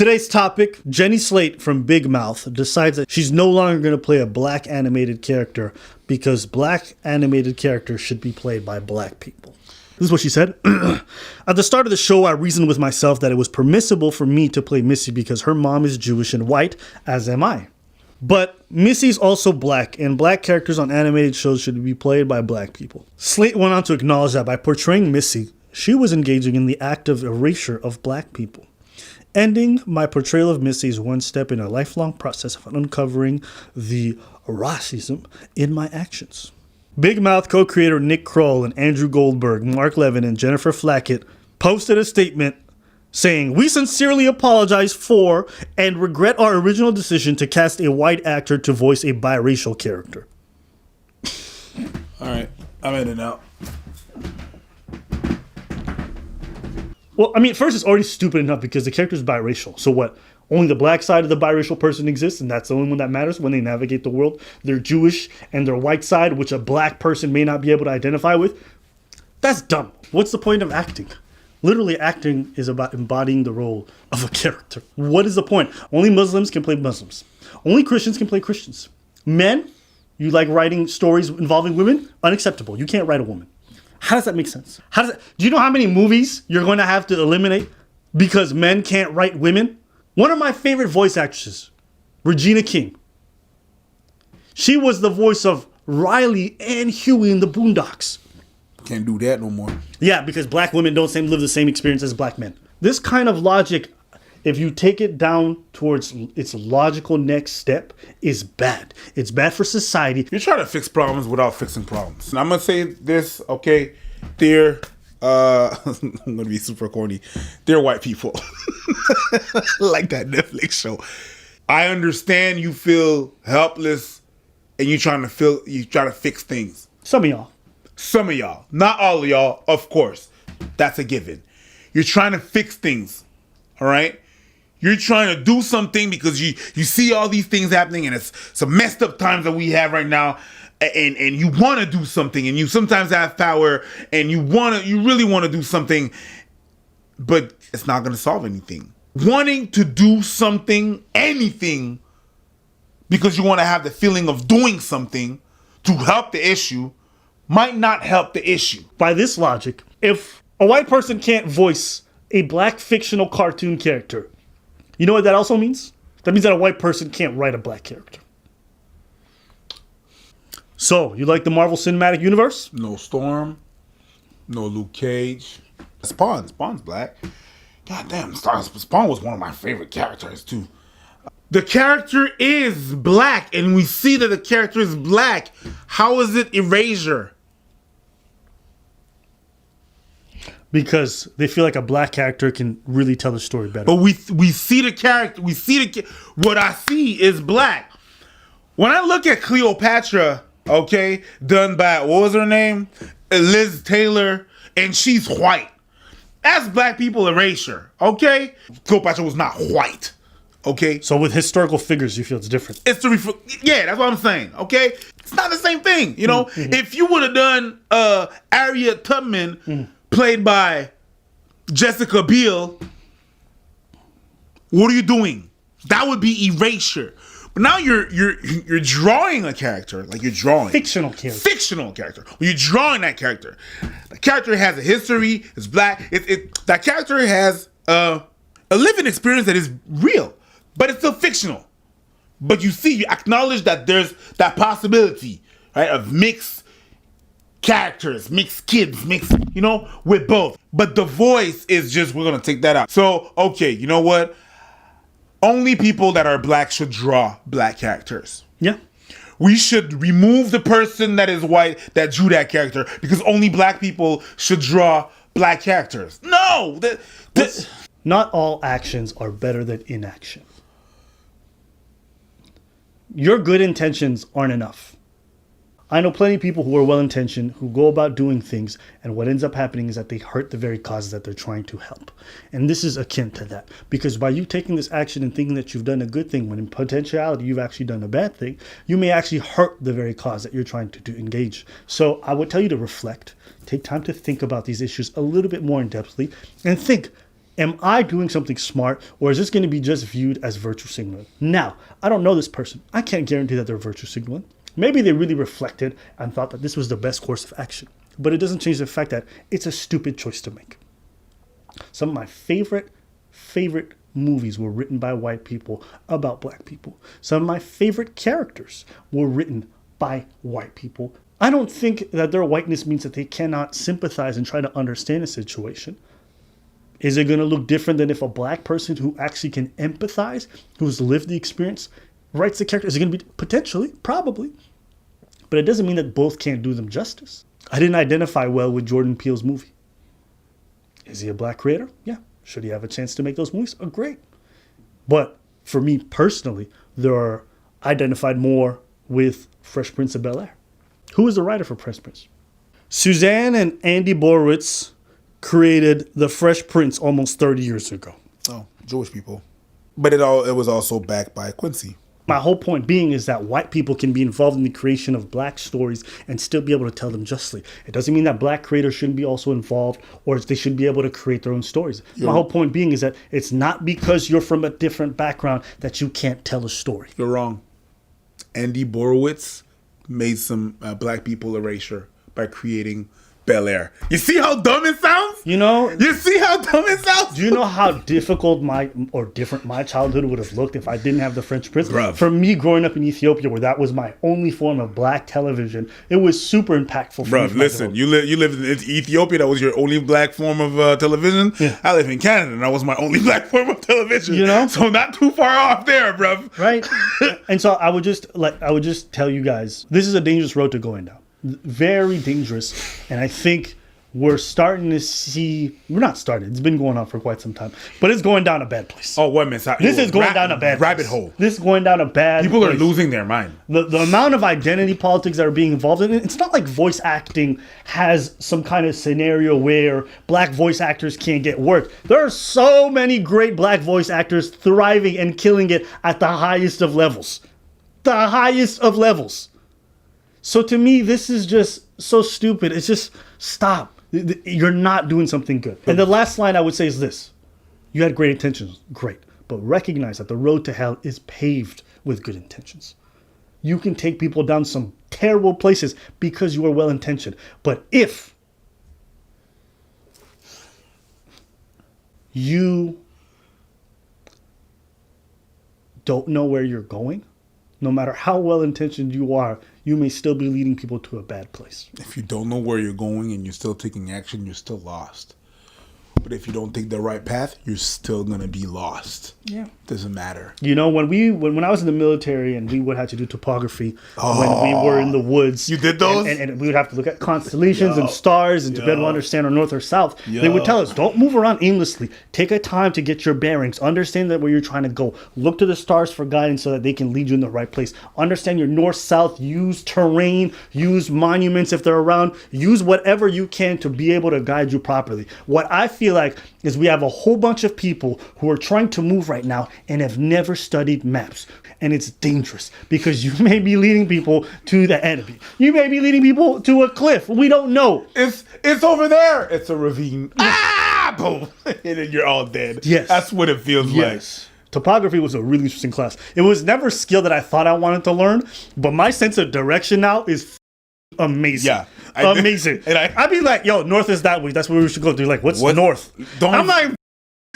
Today's topic, Jenny Slate from Big Mouth decides that she's no longer going to play a black animated character because black animated characters should be played by black people. This is what she said. At the start of the show, I reasoned with myself that it was permissible for me to play Missy because her mom is Jewish and white, as am I. But Missy's also black, and black characters on animated shows should be played by black people. Slate went on to acknowledge that by portraying Missy, she was engaging in the act of erasure of black people. Ending my portrayal of Missy is one step in a lifelong process of uncovering the racism in my actions. Big Mouth co-creator Nick Kroll and Andrew Goldberg, Mark Levin, and Jennifer Flackett posted a statement saying, "We sincerely apologize for and regret our original decision to cast a white actor to voice a biracial character." All right, I'm in and out. Well, I mean, first, it's already stupid enough because the character is biracial. So what? Only the black side of the biracial person exists, and that's the only one that matters when they navigate the world. They're Jewish, and their white side, which a black person may not be able to identify with. That's dumb. What's the point of acting? Literally, acting is about embodying the role of a character. What is the point? Only Muslims can play Muslims. Only Christians can play Christians. Men, you like writing stories involving women? Unacceptable. You can't write a woman. How does that make sense? Do you know how many movies you're going to have to eliminate because men can't write women? One of my favorite voice actresses, Regina King. She was the voice of Riley and Huey in the Boondocks. Can't do that no more. Yeah, because black women don't live the same experience as black men. This kind of logic, if you take it down towards its logical next step, is bad. It's bad for society. You're trying to fix problems without fixing problems. And I'm going to say this, okay? They're, I'm going to be super corny. They're white people. Like that Netflix show. I understand you feel helpless and you're trying to fix things. Some of y'all. Some of y'all. Not all of y'all, of course. That's a given. You're trying to fix things, all right? You're trying to do something because you see all these things happening, and it's some messed up times that we have right now, and you want to do something, and you sometimes have power, and you really want to do something, but it's not going to solve anything. Wanting to do something, anything, because you want to have the feeling of doing something to help the issue might not help the issue. By this logic, if a white person can't voice a black fictional cartoon character, you know what that also means? That means that a white person can't write a black character. So, you like the Marvel Cinematic Universe? No Storm. No Luke Cage. Spawn's black. Goddamn, Spawn was one of my favorite characters, too. The character is black, and we see that the character is black. How is it erasure? Because they feel like a black character can really tell the story better. But we see the character. What I see is black. When I look at Cleopatra, okay, done by, what was her name? Liz Taylor, and she's white. That's black people erasure, okay? Cleopatra was not white, okay? So with historical figures, you feel it's different. Yeah, that's what I'm saying, okay? It's not the same thing, you know? Mm-hmm. If you would have done Harriet Tubman, played by Jessica Biel, what are you doing? That would be erasure. But now you're drawing a character, like you're drawing fictional character. When you're drawing that character, the character has a history. It's black. That character has a living experience that is real, but it's still fictional. But you acknowledge that there's that possibility, right, of mixed characters, mixed kids, with both. But the voice is just, we're going to take that out. So, okay, you know what? Only people that are black should draw black characters. Yeah. We should remove the person that is white that drew that character because only black people should draw black characters. No! Not all actions are better than inaction. Your good intentions aren't enough. I know plenty of people who are well-intentioned, who go about doing things, and what ends up happening is that they hurt the very causes that they're trying to help. And this is akin to that. Because by you taking this action and thinking that you've done a good thing, when in potentiality you've actually done a bad thing, you may actually hurt the very cause that you're trying to engage. So I would tell you to reflect, take time to think about these issues a little bit more in-depthly, and think, Am I doing something smart, or is this going to be just viewed as virtue signaling? Now, I don't know this person. I can't guarantee that they're virtue signaling. Maybe they really reflected and thought that this was the best course of action. But it doesn't change the fact that it's a stupid choice to make. Some of my favorite movies were written by white people about black people. Some of my favorite characters were written by white people. I don't think that their whiteness means that they cannot sympathize and try to understand a situation. Is it going to look different than if a black person who actually can empathize, who's lived the experience, writes the character? Is it going to be potentially, probably, but it doesn't mean that both can't do them justice. I didn't identify well with Jordan Peele's movie. Is he a black creator? Yeah. Should he have a chance to make those movies? Oh, great. But for me personally, there are identified more with Fresh Prince of Bel-Air. Who is the writer for Fresh Prince? Suzanne and Andy Borowitz created The Fresh Prince almost 30 years ago. Oh, Jewish people. But it was also backed by Quincy. My whole point being is that white people can be involved in the creation of black stories and still be able to tell them justly. It doesn't mean that black creators shouldn't be also involved or they should be able to create their own stories. My whole point being is that it's not because you're from a different background that you can't tell a story. You're wrong. Andy Borowitz made some black people erasure by creating Bel-Air. You see how dumb it sounds? You see how dumb it sounds? Do you know how difficult different my childhood would have looked if I didn't have The French Prince? Bruv. For me, growing up in Ethiopia, where that was my only form of black television, it was super impactful for me. Bruv, listen, you live in Ethiopia, that was your only black form of television. Yeah. I live in Canada, and that was my only black form of television. So not too far off there, bruv. Right? And so I would just tell you guys, this is a dangerous road to going down. Very dangerous. And I think we're starting to see, we're not starting, it's been going on for quite some time, but it's going down a bad place. Oh, wait a minute. This is going down a bad rabbit place. hole. This is going down a bad People place. are losing their mind. The amount of identity politics that are being involved in it, it's not like voice acting has some kind of scenario where black voice actors can't get work. There are so many great black voice actors thriving and killing it at the highest of levels. The highest of levels. So to me, this is just so stupid. It's just, stop. You're not doing something good. And the last line I would say is this. You had great intentions. Great. But recognize that the road to hell is paved with good intentions. You can take people down some terrible places because you are well-intentioned. But if you don't know where you're going, no matter how well-intentioned you are, you may still be leading people to a bad place. If you don't know where you're going and you're still taking action, you're still lost. But if you don't take the right path, you're still going to be lost. Yeah. Doesn't matter. You know, when I was in the military and we would have to do topography when we were in the woods. You did those? And we would have to look at constellations and stars and to be able to understand our north or south. They would tell us, don't move around aimlessly. Take a time to get your bearings. Understand that where you're trying to go. Look to the stars for guidance so that they can lead you in the right place. Understand your north-south. Use terrain. Use monuments if they're around. Use whatever you can to be able to guide you properly. What I feel like is we have a whole bunch of people who are trying to move right now and have never studied maps. And it's dangerous because you may be leading people to the enemy. You may be leading people to a cliff. We don't know. It's over there. It's a ravine. Ah! Boom. And then you're all dead. Yes. That's what it feels like. Topography was a really interesting class. It was never a skill that I thought I wanted to learn, but my sense of direction now is amazing. Yeah. Amazing. And I'd be like, yo, north is that way. That's where we should go. They're like, what's north? I'm like,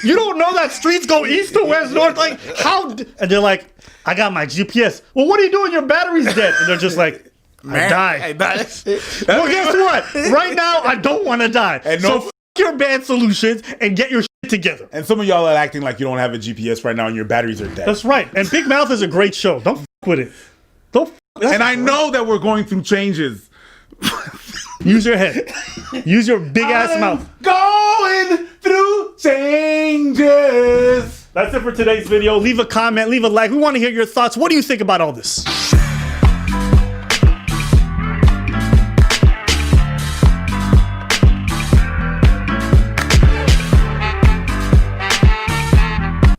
you don't know that streets go east to west, north? Like, how? And they're like, I got my GPS. Well, what are you doing? Your battery's dead. And they're just like, I died. Well, guess what? Right now, I don't want to die. And so your bad solutions and get your shit together. And some of y'all are acting like you don't have a GPS right now and your batteries are dead. That's right. And Big Mouth is a great show. Don't with it. I know that we're going through changes. Use your head. Use your big ass mouth. Going through changes. That's it for today's video. Leave a comment, leave a like. We want to hear your thoughts. What do you think about all this?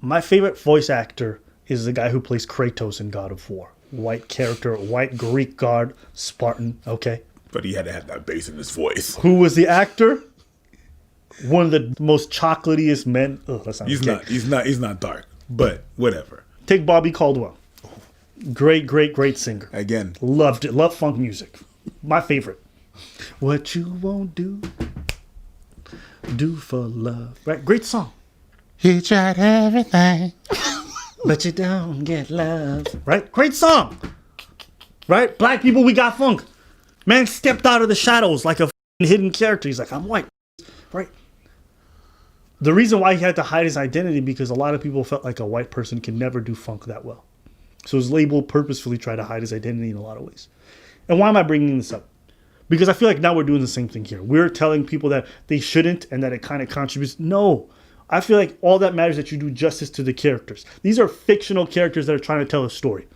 My favorite voice actor is the guy who plays Kratos in God of War. White character, white Greek god, Spartan, okay? But he had to have that bass in his voice. Who was the actor? one of the most chocolatiest men. Oh, that's not He's okay. he's not dark, but whatever. Take Bobby Caldwell. Great singer. Again, Loved it. Love funk music. My favorite. What you won't do for love. Right? Great song. he tried everything. But you don't get love. Right? Great song. Right? Black people, we got funk. Man stepped out of the shadows like a hidden character. He's like, I'm white. Right? The reason why he had to hide his identity because a lot of people felt like a white person can never do funk that well. So his label purposefully tried to hide his identity in a lot of ways. And why am I bringing this up? Because I feel like now we're doing the same thing here. We're telling people that they shouldn't and that it kind of contributes. No. I feel like all that matters is that you do justice to the characters. These are fictional characters that are trying to tell a story.